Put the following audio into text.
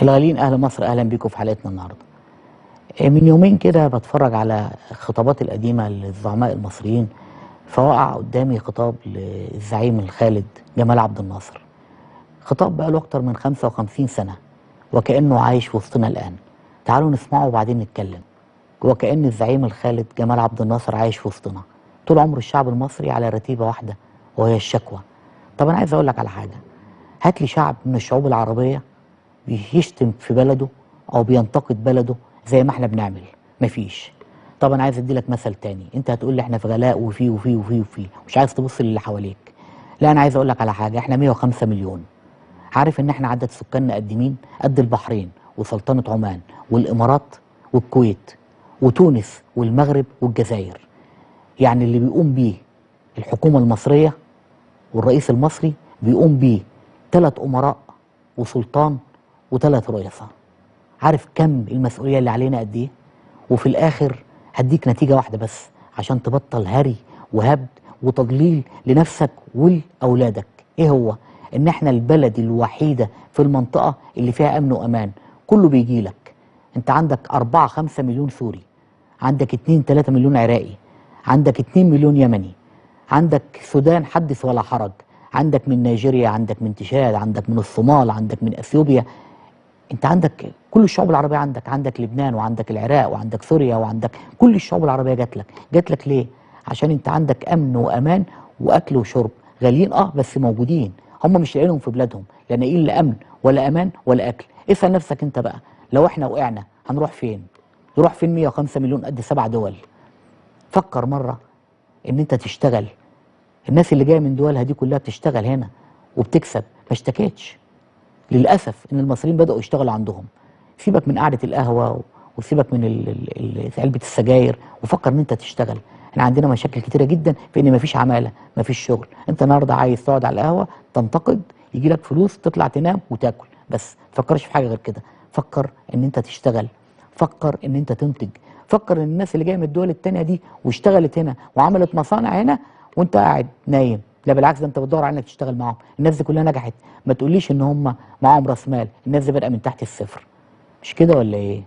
الغاليين أهل مصر، أهلا بيكم في حلقتنا النهارده. من يومين كده بتفرج على الخطابات القديمة للزعماء المصريين، فوقع قدامي خطاب للزعيم الخالد جمال عبد الناصر. خطاب بقاله أكتر من 55 سنة وكأنه عايش وسطنا الآن. تعالوا نسمعه وبعدين نتكلم. وكأن الزعيم الخالد جمال عبد الناصر عايش وسطنا. طول عمر الشعب المصري على رتيبة واحدة وهي الشكوى. طب أنا عايز أقول لك على حاجة. هات لي شعب من الشعوب العربية بيشتم في بلده او بينتقد بلده زي ما احنا بنعمل. مفيش. طب انا عايز ادي لك مثل تاني. انت هتقول لي احنا في غلاء وفي مش عايز تبص للي حواليك. لا، انا عايز اقول لك على حاجه. احنا 105 مليون. عارف ان احنا عدد سكاننا قد مين؟ قد البحرين وسلطنه عمان والامارات والكويت وتونس والمغرب والجزائر. يعني اللي بيقوم بيه الحكومه المصريه والرئيس المصري بيقوم بيه 3 امراء وسلطان و3 رؤساء. عارف كم المسؤولية اللي علينا قد ايه؟ وفي الآخر هديك نتيجة واحدة بس عشان تبطل هري وهبد وتضليل لنفسك ولأولادك. ايه هو؟ ان احنا البلد الوحيدة في المنطقة اللي فيها أمن وأمان. كله بيجي لك. انت عندك 4-5 مليون سوري، عندك 2-3 مليون عراقي، عندك 2 مليون يمني، عندك سودان حدث ولا حرج، عندك من نيجيريا، عندك من تشاد، عندك من الصومال، عندك من اثيوبيا. انت عندك كل الشعوب العربيه، عندك لبنان وعندك العراق وعندك سوريا وعندك كل الشعوب العربيه جات لك ليه؟ عشان انت عندك امن وامان واكل وشرب. غاليين بس موجودين. هم مش لاقيينهم في بلادهم، لا لاقيين لا امن ولا امان ولا اكل. اسال نفسك انت بقى، لو احنا وقعنا هنروح فين؟ نروح فين 105 مليون قد 7 دول؟ فكر مره ان انت تشتغل. الناس اللي جايه من دولها دي كلها بتشتغل هنا وبتكسب، ما اشتكتش. للأسف إن المصريين بدأوا يشتغلوا عندهم. سيبك من قعدة القهوة وسيبك من علبة السجاير وفكر إن أنت تشتغل. إحنا عندنا مشاكل كتيرة جدا في إن مفيش عمالة، مفيش شغل. أنت النهاردة عايز تقعد على القهوة تنتقد، يجي لك فلوس، تطلع تنام وتاكل بس. ما تفكرش في حاجة غير كده. فكر إن أنت تشتغل. فكر إن أنت تنتج. فكر إن الناس اللي جاية من الدول التانية دي واشتغلت هنا وعملت مصانع هنا وأنت قاعد نايم. لا بالعكس، ده انت بتدور على انك تشتغل معاهم. الناس دي كلها نجحت. ما تقوليش ان هم معاهم راس مال. الناس دي بادئه من تحت الصفر. مش كده ولا ايه؟